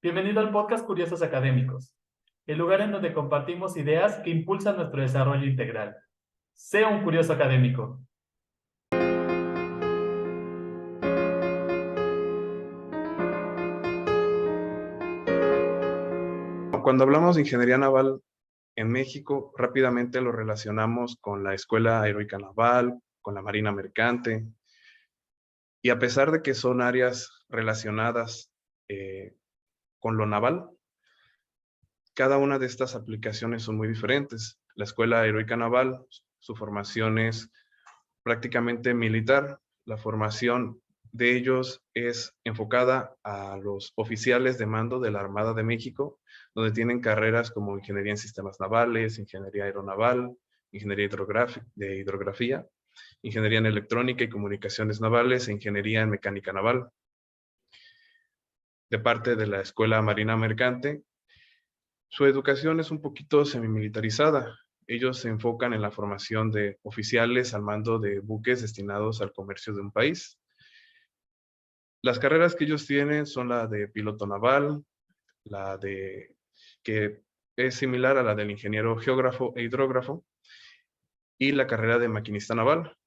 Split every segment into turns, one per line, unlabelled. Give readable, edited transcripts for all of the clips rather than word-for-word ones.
Bienvenido al podcast Curiosos Académicos, el lugar en donde compartimos ideas que impulsan nuestro desarrollo integral. Sea un curioso académico.
Cuando hablamos de ingeniería naval en México, rápidamente lo relacionamos con la Escuela Heroica Naval, con la Marina Mercante, y a pesar de que son áreas relacionadas con lo naval, cada una de estas aplicaciones son muy diferentes. La Escuela Heroica Naval, su formación es prácticamente militar. La formación de ellos es enfocada a los oficiales de mando de la Armada de México, donde tienen carreras como ingeniería en sistemas navales, ingeniería aeronaval, ingeniería de hidrografía, ingeniería en electrónica y comunicaciones navales e ingeniería en mecánica naval. De parte de la Escuela Marina Mercante, su educación es un poquito semimilitarizada. Ellos se enfocan en la formación de oficiales al mando de buques destinados al comercio de un país. Las carreras que ellos tienen son la de piloto naval, que es similar a la del ingeniero geógrafo e hidrógrafo, y la carrera de maquinista naval,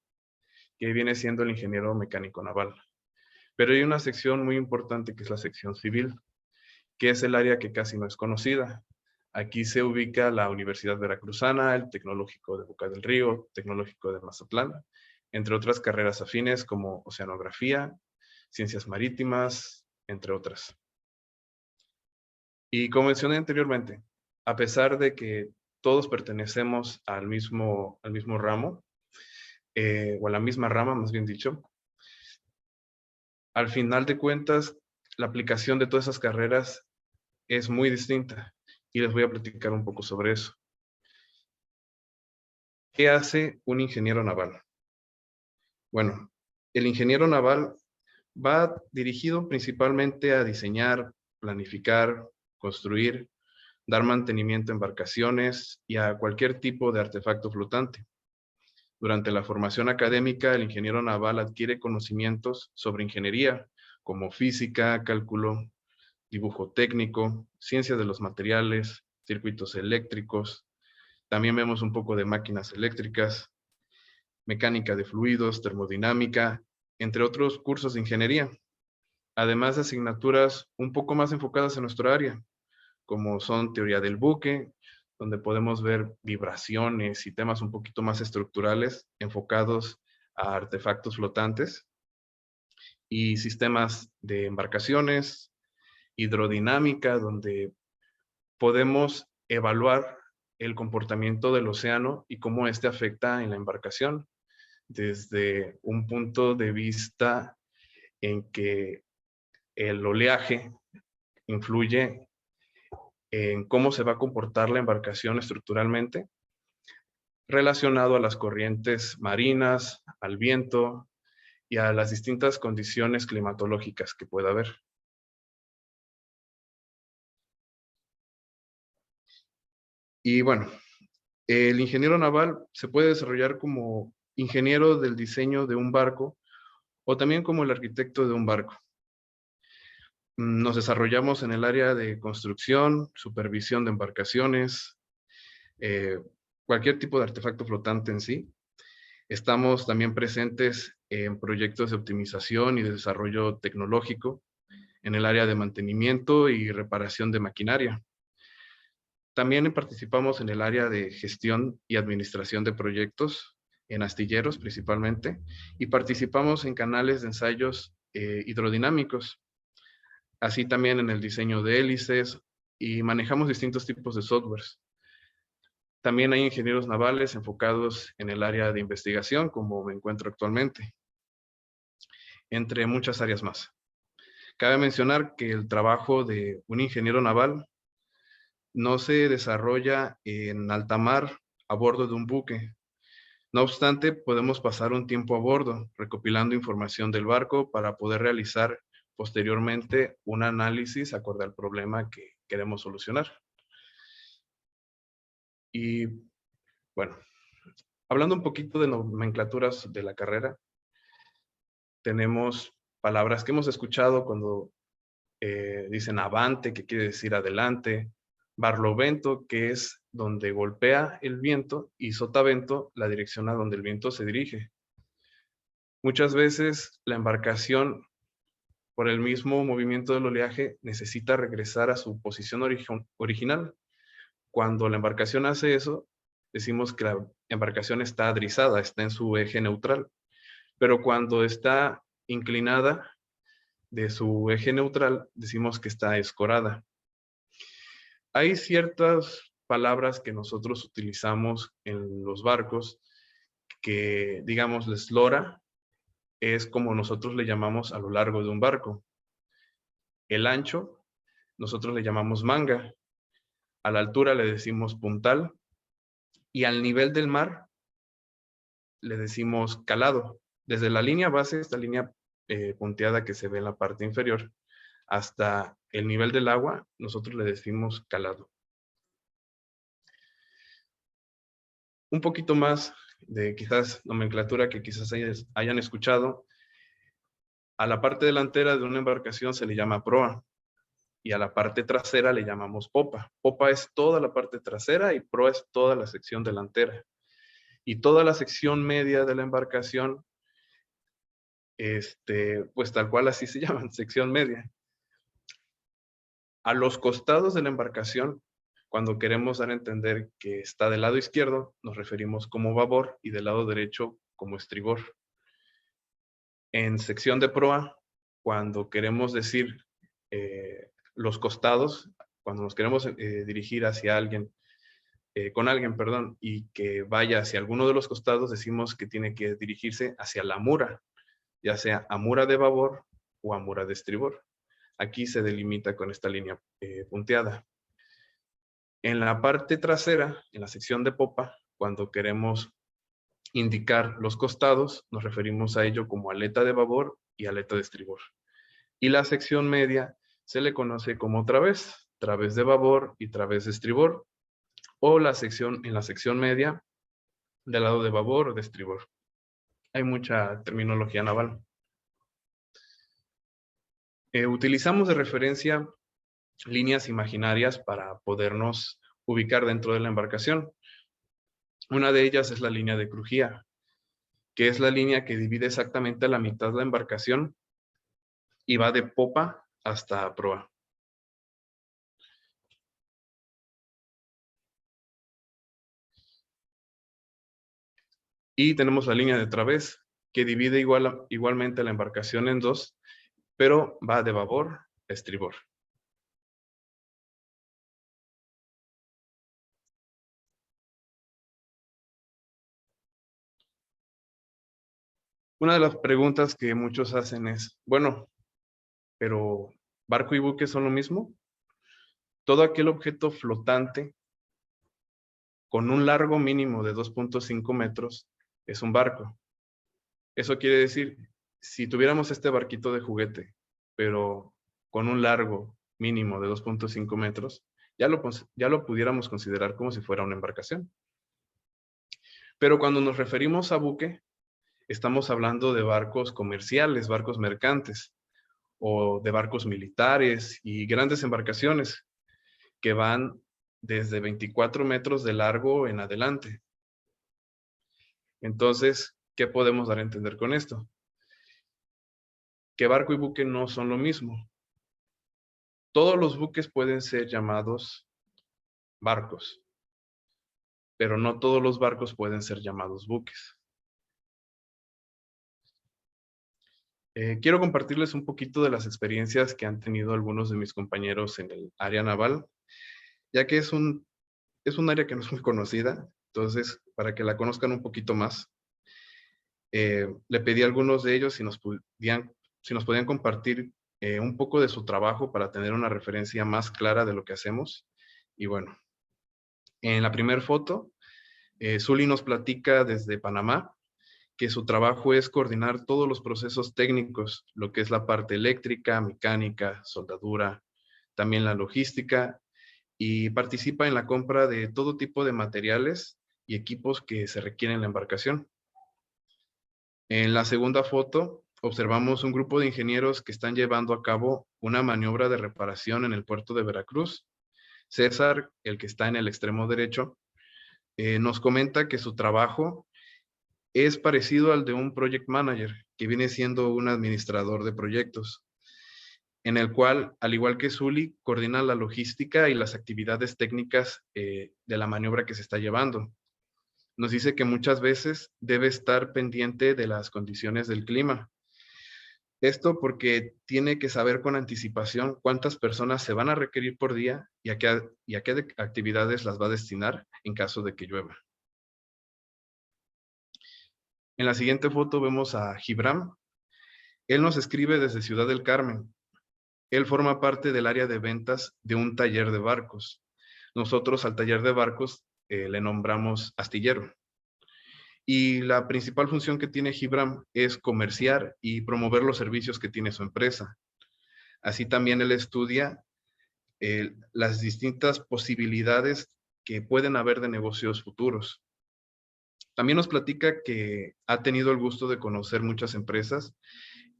que viene siendo el ingeniero mecánico naval. Pero hay una sección muy importante que es la sección civil, que es el área que casi no es conocida. Aquí se ubica la Universidad Veracruzana, el Tecnológico de Boca del Río, Tecnológico de Mazatlán, entre otras carreras afines como oceanografía, ciencias marítimas, entre otras. Y como mencioné anteriormente, a pesar de que todos pertenecemos al mismo ramo, o a la misma rama, más bien dicho, al final de cuentas, la aplicación de todas esas carreras es muy distinta y les voy a platicar un poco sobre eso. ¿Qué hace un ingeniero naval? Bueno, el ingeniero naval va dirigido principalmente a diseñar, planificar, construir, dar mantenimiento a embarcaciones y a cualquier tipo de artefacto flotante. Durante la formación académica, el ingeniero naval adquiere conocimientos sobre ingeniería, como física, cálculo, dibujo técnico, ciencia de los materiales, circuitos eléctricos. También vemos un poco de máquinas eléctricas, mecánica de fluidos, termodinámica, entre otros cursos de ingeniería, además de asignaturas un poco más enfocadas en nuestra área, como son teoría del buque, donde podemos ver vibraciones y temas un poquito más estructurales enfocados a artefactos flotantes, y sistemas de embarcaciones, hidrodinámica, donde podemos evaluar el comportamiento del océano y cómo éste afecta en la embarcación, desde un punto de vista en que el oleaje influye en cómo se va a comportar la embarcación estructuralmente, relacionado a las corrientes marinas, al viento y a las distintas condiciones climatológicas que pueda haber. Y bueno, el ingeniero naval se puede desarrollar como ingeniero del diseño de un barco o también como el arquitecto de un barco. Nos desarrollamos en el área de construcción, supervisión de embarcaciones, eh, cualquier tipo de artefacto flotante en sí. Estamos también presentes en proyectos de optimización y de desarrollo tecnológico en el área de mantenimiento y reparación de maquinaria. También participamos en el área de gestión y administración de proyectos, en astilleros principalmente, y participamos en canales de ensayos hidrodinámicos, así también en el diseño de hélices, y manejamos distintos tipos de softwares. También hay ingenieros navales enfocados en el área de investigación, como me encuentro actualmente, entre muchas áreas más. Cabe mencionar que el trabajo de un ingeniero naval no se desarrolla en alta mar a bordo de un buque. No obstante, podemos pasar un tiempo a bordo, recopilando información del barco para poder realizar posteriormente un análisis acorde al problema que queremos solucionar. Y bueno, hablando un poquito de nomenclaturas de la carrera, tenemos palabras que hemos escuchado cuando dicen avante, que quiere decir adelante, barlovento, que es donde golpea el viento, y sotavento, la dirección a donde el viento se dirige. Muchas veces la embarcación, por el mismo movimiento del oleaje, necesita regresar a su posición original. Cuando la embarcación hace eso, decimos que la embarcación está adrizada, está en su eje neutral. Pero cuando está inclinada de su eje neutral, decimos que está escorada. Hay ciertas palabras que nosotros utilizamos en los barcos que, digamos, la eslora es como nosotros le llamamos a lo largo de un barco. El ancho, nosotros le llamamos manga. A la altura le decimos puntal. Y al nivel del mar le decimos calado. Desde la línea base, esta línea punteada que se ve en la parte inferior, hasta el nivel del agua, nosotros le decimos calado. Un poquito más de quizás nomenclatura que quizás hayan escuchado. A la parte delantera de una embarcación se le llama proa y a la parte trasera le llamamos popa. Popa es toda la parte trasera y proa es toda la sección delantera. Y toda la sección media de la embarcación, pues tal cual así se llaman, sección media. A los costados de la embarcación, cuando queremos dar a entender que está del lado izquierdo, nos referimos como babor y del lado derecho como estribor. En sección de proa, cuando queremos decir los costados, cuando nos queremos dirigir hacia alguien, con alguien, perdón, y que vaya hacia alguno de los costados, decimos que tiene que dirigirse hacia la mura, ya sea amura de babor o amura de estribor. Aquí se delimita con esta línea punteada. En la parte trasera, en la sección de popa, cuando queremos indicar los costados, nos referimos a ello como aleta de babor y aleta de estribor. Y la sección media se le conoce como través de babor y través de estribor, o en la sección media, del lado de babor o de estribor. Hay mucha terminología naval. Utilizamos de referencia líneas imaginarias para podernos ubicar dentro de la embarcación. Una de ellas es la línea de crujía, que es la línea que divide exactamente a la mitad la embarcación y va de popa hasta proa. Y tenemos la línea de través, que divide igualmente la embarcación en dos, pero va de babor a estribor. Una de las preguntas que muchos hacen es, bueno, pero ¿barco y buque son lo mismo? Todo aquel objeto flotante con un largo mínimo de 2.5 metros es un barco. Eso quiere decir, si tuviéramos este barquito de juguete, pero con un largo mínimo de 2.5 metros, ya lo pudiéramos considerar como si fuera una embarcación. Pero cuando nos referimos a buque, estamos hablando de barcos comerciales, barcos mercantes, o de barcos militares y grandes embarcaciones que van desde 24 metros de largo en adelante. Entonces, ¿qué podemos dar a entender con esto? Que barco y buque no son lo mismo. Todos los buques pueden ser llamados barcos, pero no todos los barcos pueden ser llamados buques. Quiero compartirles un poquito de las experiencias que han tenido algunos de mis compañeros en el área naval, ya que es un área que no es muy conocida, entonces para que la conozcan un poquito más, le pedí a algunos de ellos si nos podían compartir un poco de su trabajo para tener una referencia más clara de lo que hacemos. Y bueno, en la primera foto, Zuli nos platica desde Panamá que su trabajo es coordinar todos los procesos técnicos, lo que es la parte eléctrica, mecánica, soldadura, también la logística, y participa en la compra de todo tipo de materiales y equipos que se requieren en la embarcación. En la segunda foto observamos un grupo de ingenieros que están llevando a cabo una maniobra de reparación en el puerto de Veracruz. César, el que está en el extremo derecho, nos comenta que su trabajo es parecido al de un project manager, que viene siendo un administrador de proyectos, en el cual, al igual que Zuli, coordina la logística y las actividades técnicas de la maniobra que se está llevando. Nos dice que muchas veces debe estar pendiente de las condiciones del clima. Esto porque tiene que saber con anticipación cuántas personas se van a requerir por día y a qué actividades las va a destinar en caso de que llueva. En la siguiente foto vemos a Gibram. Él nos escribe desde Ciudad del Carmen. Él forma parte del área de ventas de un taller de barcos. Nosotros al taller de barcos le nombramos astillero. Y la principal función que tiene Gibram es comerciar y promover los servicios que tiene su empresa. Así también él estudia las distintas posibilidades que pueden haber de negocios futuros. También nos platica que ha tenido el gusto de conocer muchas empresas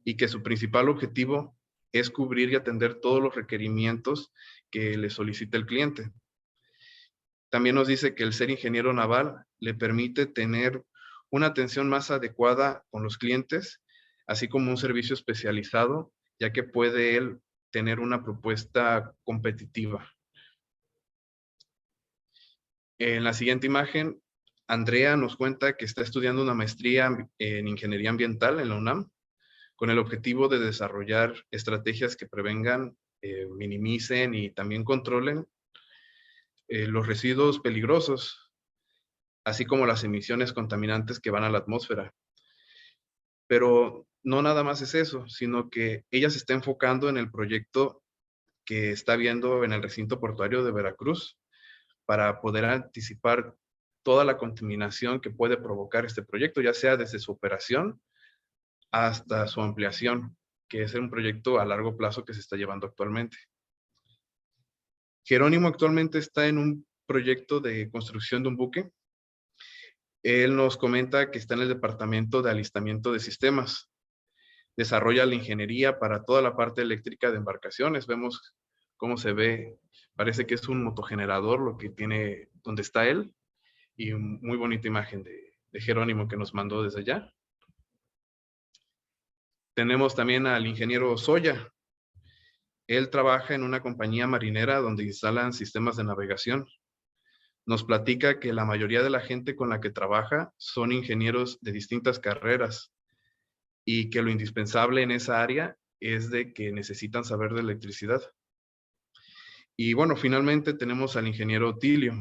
y que su principal objetivo es cubrir y atender todos los requerimientos que le solicita el cliente. También nos dice que el ser ingeniero naval le permite tener una atención más adecuada con los clientes, así como un servicio especializado, ya que puede él tener una propuesta competitiva. En la siguiente imagen, Andrea nos cuenta que está estudiando una maestría en ingeniería ambiental en la UNAM, con el objetivo de desarrollar estrategias que prevengan, minimicen y también controlen los residuos peligrosos, así como las emisiones contaminantes que van a la atmósfera. Pero no nada más es eso, sino que ella se está enfocando en el proyecto que está viendo en el recinto portuario de Veracruz para poder anticipar toda la contaminación que puede provocar este proyecto, ya sea desde su operación hasta su ampliación, que es un proyecto a largo plazo que se está llevando actualmente. Jerónimo actualmente está en un proyecto de construcción de un buque. Él nos comenta que está en el departamento de alistamiento de sistemas. Desarrolla la ingeniería para toda la parte eléctrica de embarcaciones. Vemos cómo se ve, parece que es un motogenerador lo que tiene donde está él, y muy bonita imagen de Jerónimo que nos mandó desde allá. Tenemos también al ingeniero Soya. Él trabaja en una compañía marinera donde instalan sistemas de navegación. Nos platica que la mayoría de la gente con la que trabaja son ingenieros de distintas carreras y que lo indispensable en esa área es de que necesitan saber de electricidad. Y bueno, finalmente tenemos al ingeniero Tilio.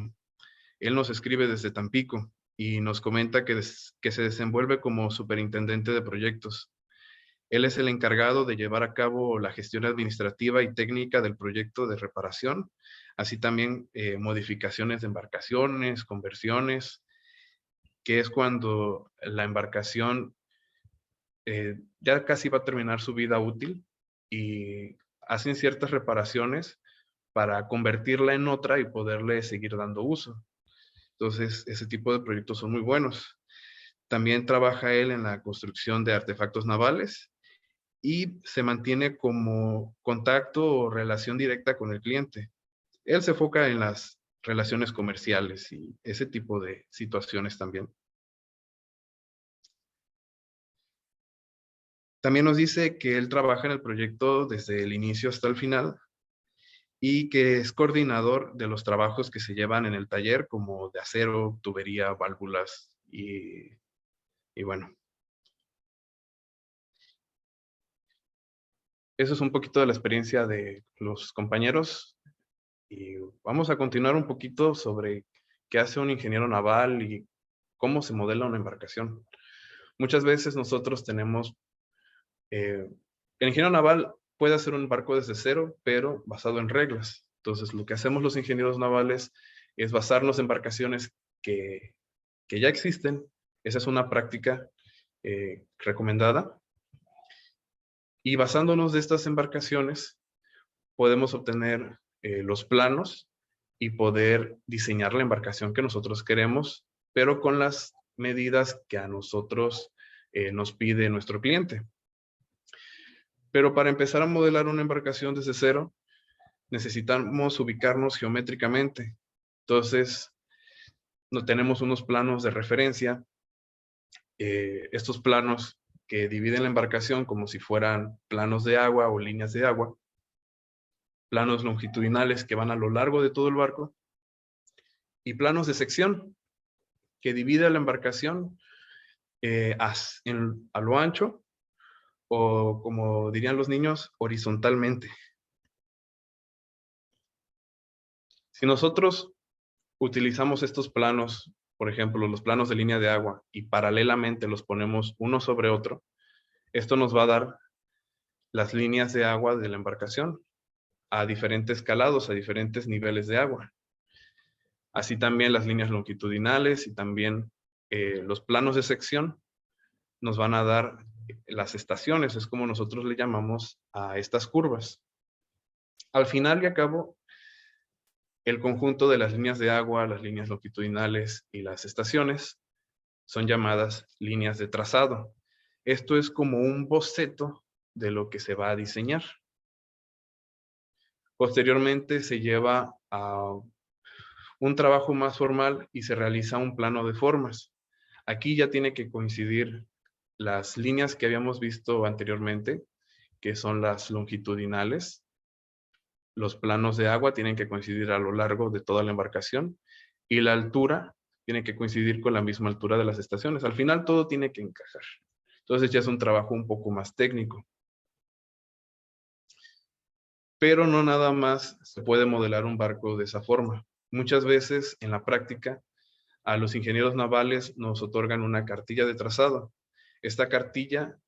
Él nos escribe desde Tampico y nos comenta que se desenvuelve como superintendente de proyectos. Él es el encargado de llevar a cabo la gestión administrativa y técnica del proyecto de reparación, así también modificaciones de embarcaciones, conversiones, que es cuando la embarcación ya casi va a terminar su vida útil y hacen ciertas reparaciones para convertirla en otra y poderle seguir dando uso. Entonces, ese tipo de proyectos son muy buenos. También trabaja él en la construcción de artefactos navales y se mantiene como contacto o relación directa con el cliente. Él se enfoca en las relaciones comerciales y ese tipo de situaciones también. También nos dice que él trabaja en el proyecto desde el inicio hasta el final y que es coordinador de los trabajos que se llevan en el taller, como de acero, tubería, válvulas y bueno. Eso es un poquito de la experiencia de los compañeros y vamos a continuar un poquito sobre qué hace un ingeniero naval y cómo se modela una embarcación. Muchas veces nosotros tenemos, el ingeniero naval puede hacer un barco desde cero, pero basado en reglas. Entonces, lo que hacemos los ingenieros navales es basarnos en embarcaciones que ya existen. Esa es una práctica recomendada. Y basándonos de estas embarcaciones, podemos obtener los planos y poder diseñar la embarcación que nosotros queremos, pero con las medidas que a nosotros nos pide nuestro cliente. Pero para empezar a modelar una embarcación desde cero, necesitamos ubicarnos geométricamente. Entonces, no tenemos unos planos de referencia. Estos planos que dividen la embarcación como si fueran planos de agua o líneas de agua, planos longitudinales que van a lo largo de todo el barco, y planos de sección que divide la embarcación a lo ancho, o como dirían los niños, horizontalmente. Si nosotros utilizamos estos planos, por ejemplo, los planos de línea de agua, y paralelamente los ponemos uno sobre otro, esto nos va a dar las líneas de agua de la embarcación a diferentes calados, a diferentes niveles de agua. Así también las líneas longitudinales y también los planos de sección nos van a dar las estaciones, es como nosotros le llamamos a estas curvas. Al final y a cabo, el conjunto de las líneas de agua, las líneas longitudinales y las estaciones son llamadas líneas de trazado. Esto es como un boceto de lo que se va a diseñar. Posteriormente se lleva a un trabajo más formal y se realiza un plano de formas. Aquí ya tiene que coincidir las líneas que habíamos visto anteriormente, que son las longitudinales. Los planos de agua tienen que coincidir a lo largo de toda la embarcación y la altura tiene que coincidir con la misma altura de las estaciones. Al final todo tiene que encajar. Entonces ya es un trabajo un poco más técnico. Pero no nada más se puede modelar un barco de esa forma. Muchas veces en la práctica a los ingenieros navales nos otorgan una cartilla de trazado. Esta cartilla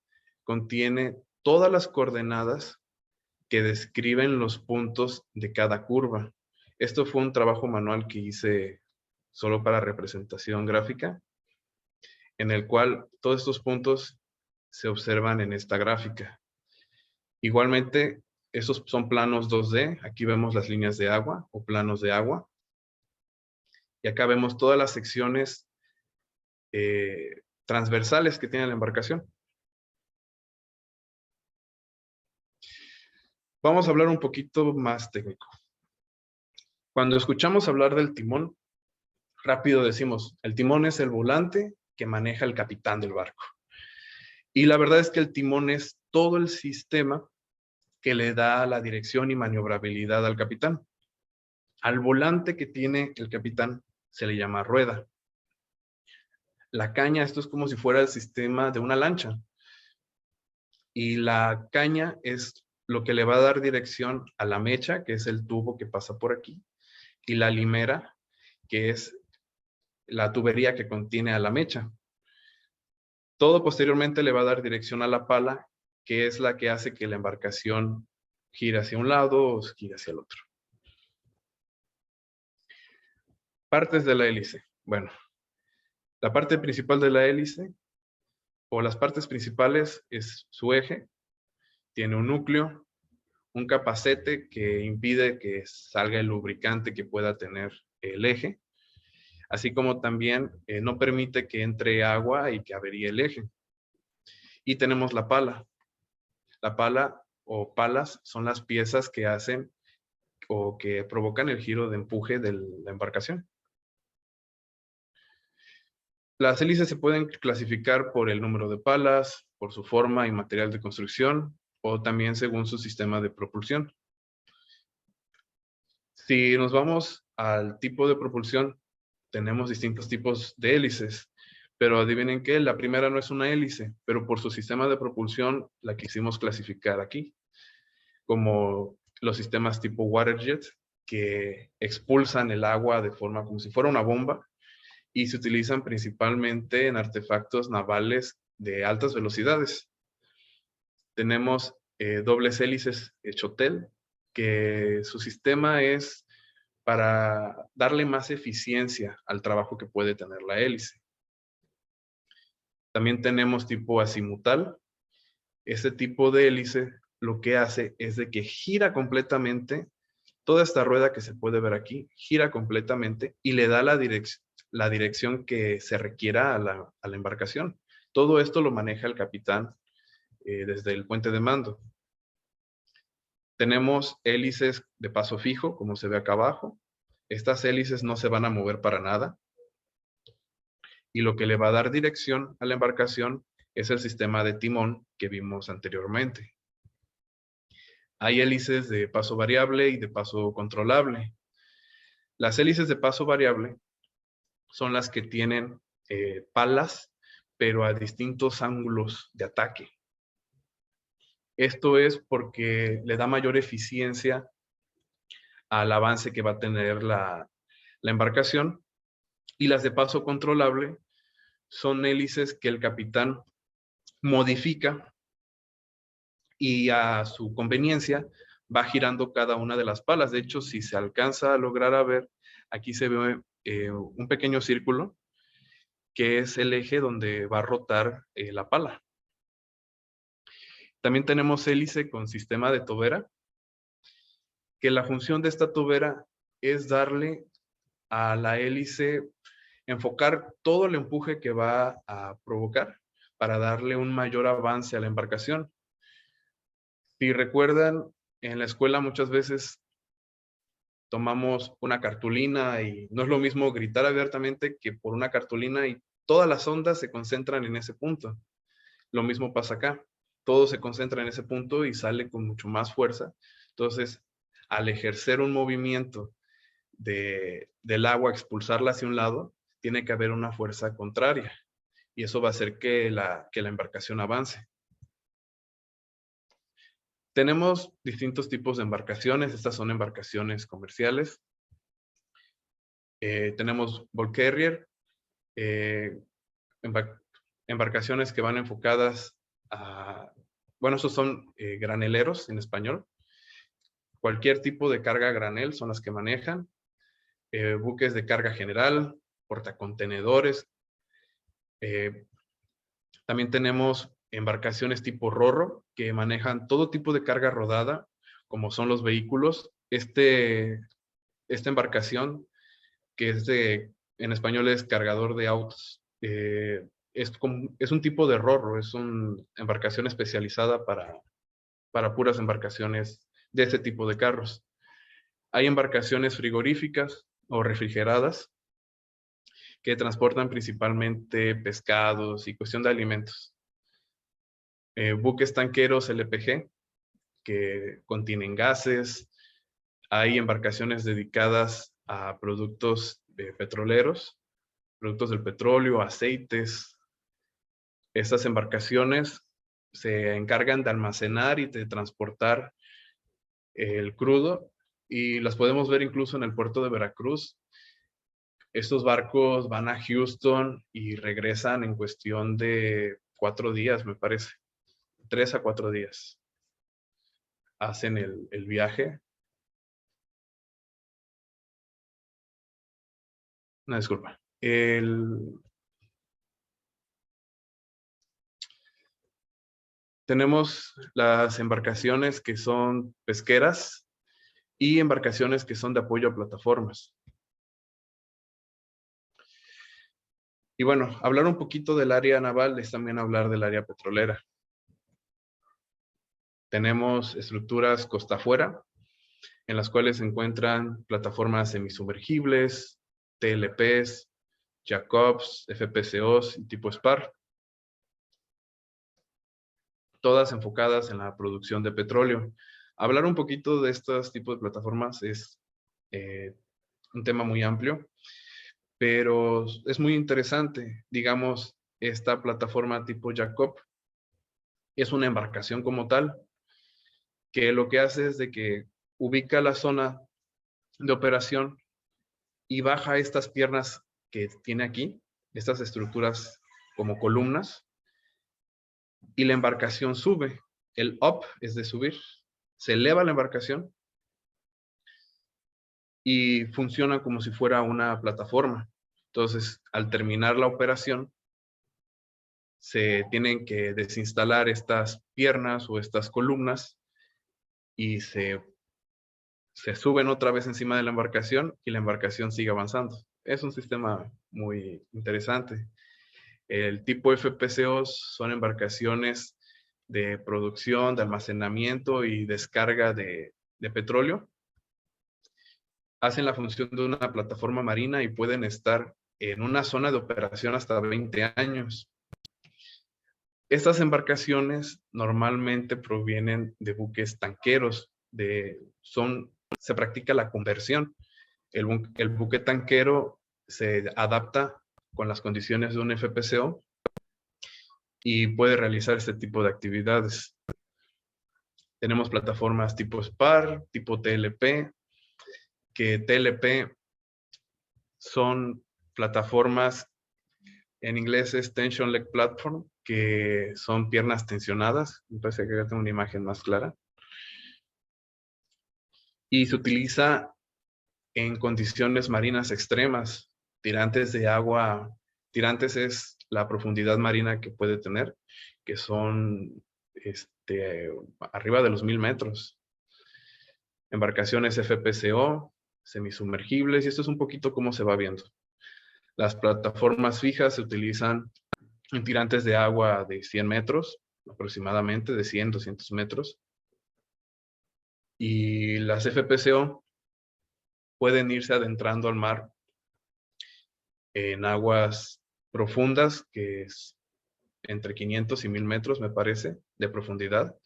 contiene todas las coordenadas que describen los puntos de cada curva. Esto fue un trabajo manual que hice solo para representación gráfica, en el cual todos estos puntos se observan en esta gráfica. Igualmente, esos son planos 2D. Aquí vemos las líneas de agua o planos de agua. Y acá vemos todas las secciones transversales que tiene la embarcación. Vamos a hablar un poquito más técnico. Cuando escuchamos hablar del timón, rápido decimos, el timón es el volante que maneja el capitán del barco. Y la verdad es que el timón es todo el sistema que le da la dirección y maniobrabilidad al capitán. Al volante que tiene el capitán se le llama rueda. La caña, esto es como si fuera el sistema de una lancha. Y la caña es lo que le va a dar dirección a la mecha, que es el tubo que pasa por aquí, y la limera, que es la tubería que contiene a la mecha. Todo posteriormente le va a dar dirección a la pala, que es la que hace que la embarcación gire hacia un lado o gire hacia el otro. Partes de la hélice. Bueno, la parte principal de la hélice, o las partes principales, es su eje. Tiene un núcleo, un capacete que impide que salga el lubricante que pueda tener el eje, así como también no permite que entre agua y que averíe el eje. Y tenemos la pala. La pala o palas son las piezas que hacen o que provocan el giro de empuje de la embarcación. Las hélices se pueden clasificar por el número de palas, por su forma y material de construcción, o también según su sistema de propulsión. Si nos vamos al tipo de propulsión, tenemos distintos tipos de hélices, pero adivinen qué, la primera no es una hélice, pero por su sistema de propulsión la quisimos clasificar aquí, como los sistemas tipo waterjet, que expulsan el agua de forma como si fuera una bomba, y se utilizan principalmente en artefactos navales de altas velocidades. Tenemos dobles hélices Chotel, que su sistema es para darle más eficiencia al trabajo que puede tener la hélice. También tenemos tipo azimutal. Este tipo de hélice lo que hace es de que gira completamente, toda esta rueda que se puede ver aquí, gira completamente y le da la dirección que se requiera a la embarcación. Todo esto lo maneja el capitán desde el puente de mando. Tenemos hélices de paso fijo, como se ve acá abajo. Estas hélices no se van a mover para nada. Y lo que le va a dar dirección a la embarcación es el sistema de timón que vimos anteriormente. Hay hélices de paso variable y de paso controlable. Las hélices de paso variable son las que tienen palas, pero a distintos ángulos de ataque. Esto es porque le da mayor eficiencia al avance que va a tener la embarcación. Y las de paso controlable son hélices que el capitán modifica y a su conveniencia va girando cada una de las palas. De hecho, si se alcanza a lograr a ver, aquí se ve un pequeño círculo que es el eje donde va a rotar la pala. También tenemos hélice con sistema de tobera, que la función de esta tobera es darle a la hélice, enfocar todo el empuje que va a provocar para darle un mayor avance a la embarcación. Si recuerdan, en la escuela muchas veces tomamos una cartulina y no es lo mismo gritar abiertamente que por una cartulina y todas las ondas se concentran en ese punto. Lo mismo pasa acá. Todo se concentra en ese punto y sale con mucho más fuerza. Entonces, al ejercer un movimiento del agua, expulsarla hacia un lado, tiene que haber una fuerza contraria. Y eso va a hacer que la embarcación avance. Tenemos distintos tipos de embarcaciones. Estas son embarcaciones comerciales. Tenemos bulk carrier, embarcaciones que van enfocadas a, bueno, esos son graneleros en español. Cualquier tipo de carga a granel son las que manejan. Buques de carga general, portacontenedores. También tenemos embarcaciones tipo Ro-Ro que manejan todo tipo de carga rodada, como son los vehículos. Esta embarcación, que en español es cargador de autos, es un tipo de Ro-Ro, es una embarcación especializada para puras embarcaciones de este tipo de carros. Hay embarcaciones frigoríficas o refrigeradas que transportan principalmente pescados y cuestión de alimentos. Buques tanqueros LPG que contienen gases. Hay embarcaciones dedicadas a productos petroleros, productos del petróleo, aceites. Estas embarcaciones se encargan de almacenar y de transportar el crudo y las podemos ver incluso en el puerto de Veracruz. Estos barcos van a Houston y regresan en cuestión de 4 días, me parece. 3 a 4 días. Hacen el viaje. Una disculpa. Tenemos las embarcaciones que son pesqueras y embarcaciones que son de apoyo a plataformas. Y bueno, hablar un poquito del área naval es también hablar del área petrolera. Tenemos estructuras costa afuera, en las cuales se encuentran plataformas semisumergibles, TLPs, Jacobs, FPSOs y tipo SPAR. Todas enfocadas en la producción de petróleo. Hablar un poquito de estos tipos de plataformas es un tema muy amplio, pero es muy interesante. Digamos, esta plataforma tipo Jacob es una embarcación como tal, que lo que hace es de que ubica la zona de operación y baja estas piernas que tiene aquí, estas estructuras como columnas, y la embarcación sube. El up es de subir. Se eleva la embarcación y funciona como si fuera una plataforma. Entonces, al terminar la operación, se tienen que desinstalar estas piernas o estas columnas y se suben otra vez encima de la embarcación y la embarcación sigue avanzando. Es un sistema muy interesante. El tipo FPSOs son embarcaciones de producción, de almacenamiento y descarga de petróleo, hacen la función de una plataforma marina y pueden estar en una zona de operación hasta 20 años. Estas embarcaciones normalmente provienen de buques tanqueros, se practica la conversión. El buque tanquero se adapta con las condiciones de un FPSO y puede realizar este tipo de actividades. Tenemos plataformas tipo SPAR, tipo TLP, que TLP son plataformas, en inglés es Tension Leg Platform, que son piernas tensionadas. Entonces aquí tengo una imagen más clara. Y se utiliza en condiciones marinas extremas. Tirantes de agua, tirantes es la profundidad marina que puede tener, que son arriba de los 1000 metros. Embarcaciones FPSO, semisumergibles, y esto es un poquito cómo se va viendo. Las plataformas fijas se utilizan en tirantes de agua de 100 metros, aproximadamente de 100, 200 metros. Y las FPSO pueden irse adentrando al mar en aguas profundas, que es entre 500 y 1000 metros, me parece, de profundidad.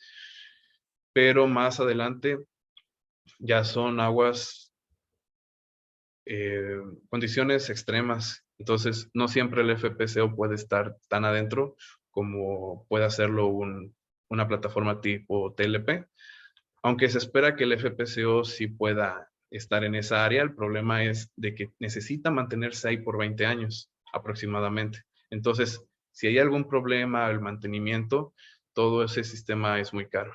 Pero más adelante ya son aguas, condiciones extremas. Entonces, no siempre el FPSO puede estar tan adentro como puede hacerlo una plataforma tipo TLP. Aunque se espera que el FPSO sí pueda estar en esa área, el problema es de que necesita mantenerse ahí por 20 años aproximadamente. Entonces, si hay algún problema, el mantenimiento, todo ese sistema es muy caro.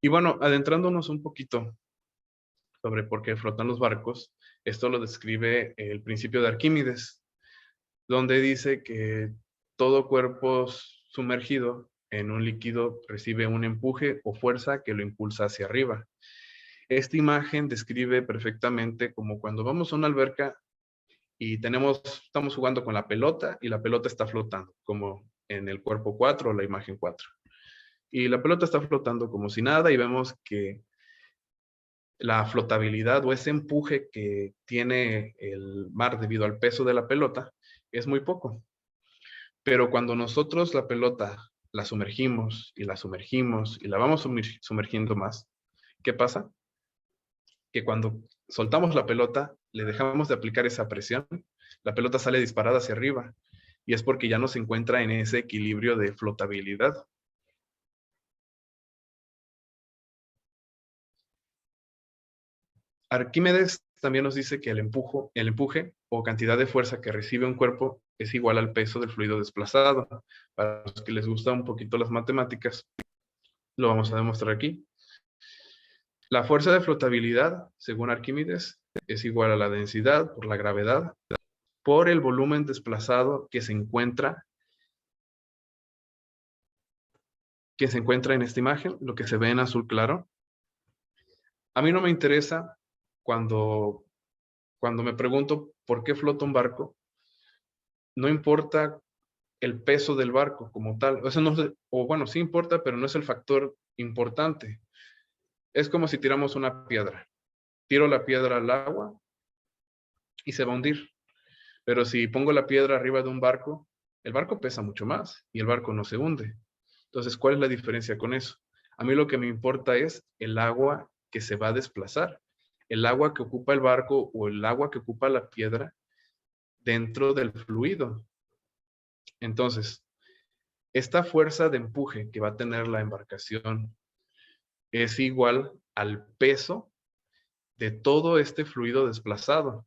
Y bueno, adentrándonos un poquito sobre por qué flotan los barcos, esto lo describe el principio de Arquímedes, donde dice que todo cuerpo sumergido en un líquido recibe un empuje o fuerza que lo impulsa hacia arriba. Esta imagen describe perfectamente como cuando vamos a una alberca y estamos jugando con la pelota y la pelota está flotando, como en el cuerpo 4 o la imagen 4. Y la pelota está flotando como si nada y vemos que la flotabilidad o ese empuje que tiene el mar debido al peso de la pelota es muy poco. Pero cuando nosotros la pelota la sumergimos y la sumergimos y la vamos sumergiendo más, ¿qué pasa? Que cuando soltamos la pelota, le dejamos de aplicar esa presión, la pelota sale disparada hacia arriba y es porque ya no se encuentra en ese equilibrio de flotabilidad. Arquímedes también nos dice que el empuje o cantidad de fuerza que recibe un cuerpo es igual al peso del fluido desplazado. Para los que les gustan un poquito las matemáticas, lo vamos a demostrar aquí. La fuerza de flotabilidad, según Arquímedes, es igual a la densidad por la gravedad por el volumen desplazado que se encuentra en esta imagen, lo que se ve en azul claro. A mí no me interesa cuando me pregunto por qué flota un barco, no importa el peso del barco como tal. Eso no, o bueno, sí importa, pero no es el factor importante. Es como si tiramos una piedra. Tiro la piedra al agua y se va a hundir. Pero si pongo la piedra arriba de un barco, el barco pesa mucho más y el barco no se hunde. Entonces, ¿cuál es la diferencia con eso? A mí lo que me importa es el agua que se va a desplazar, el agua que ocupa el barco o el agua que ocupa la piedra dentro del fluido. Entonces, esta fuerza de empuje que va a tener la embarcación es igual al peso de todo este fluido desplazado.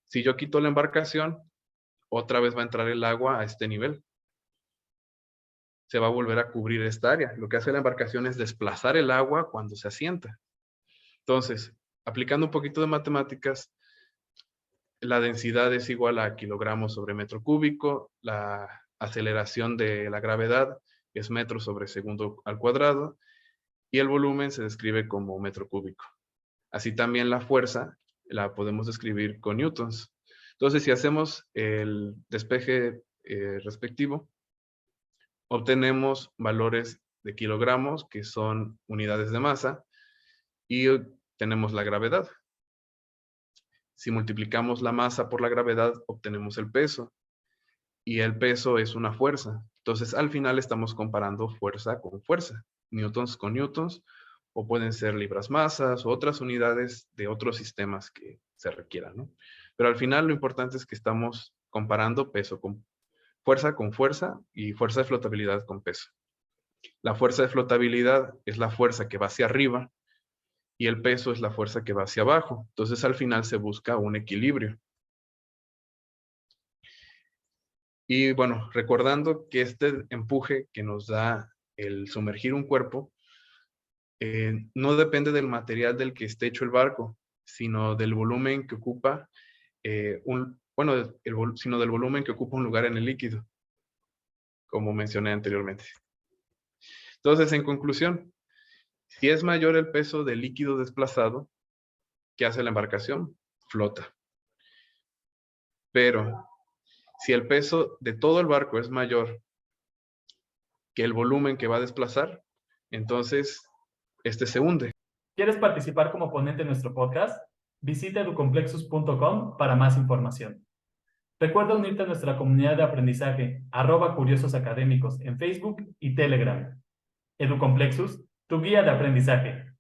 Si yo quito la embarcación, otra vez va a entrar el agua a este nivel. Se va a volver a cubrir esta área. Lo que hace la embarcación es desplazar el agua cuando se asienta. Entonces, aplicando un poquito de matemáticas, la densidad es igual a kilogramos sobre metro cúbico, la aceleración de la gravedad es metro sobre segundo al cuadrado, y el volumen se describe como metro cúbico. Así también la fuerza la podemos describir con newtons. Entonces, si hacemos el despeje respectivo, obtenemos valores de kilogramos, que son unidades de masa, y tenemos la gravedad. Si multiplicamos la masa por la gravedad, obtenemos el peso. Y el peso es una fuerza. Entonces, al final estamos comparando fuerza con fuerza, newtons con newtons, o pueden ser libras-masas o otras unidades de otros sistemas que se requieran, ¿no? Pero al final lo importante es que estamos comparando peso con fuerza y fuerza de flotabilidad con peso. La fuerza de flotabilidad es la fuerza que va hacia arriba y el peso es la fuerza que va hacia abajo. Entonces, al final se busca un equilibrio. Y bueno, recordando que este empuje que nos da el sumergir un cuerpo, no depende del material del que esté hecho el barco, sino del volumen que ocupa, sino del volumen que ocupa un lugar en el líquido, como mencioné anteriormente. Entonces, en conclusión, si es mayor el peso del líquido desplazado, ¿qué hace la embarcación? Flota. Pero si el peso de todo el barco es mayor que el volumen que va a desplazar, entonces este se hunde.
¿Quieres participar como ponente en nuestro podcast? Visita educomplexus.com para más información. Recuerda unirte a nuestra comunidad de aprendizaje @curiososacadémicos en Facebook y Telegram. Educomplexus, tu guía de aprendizaje.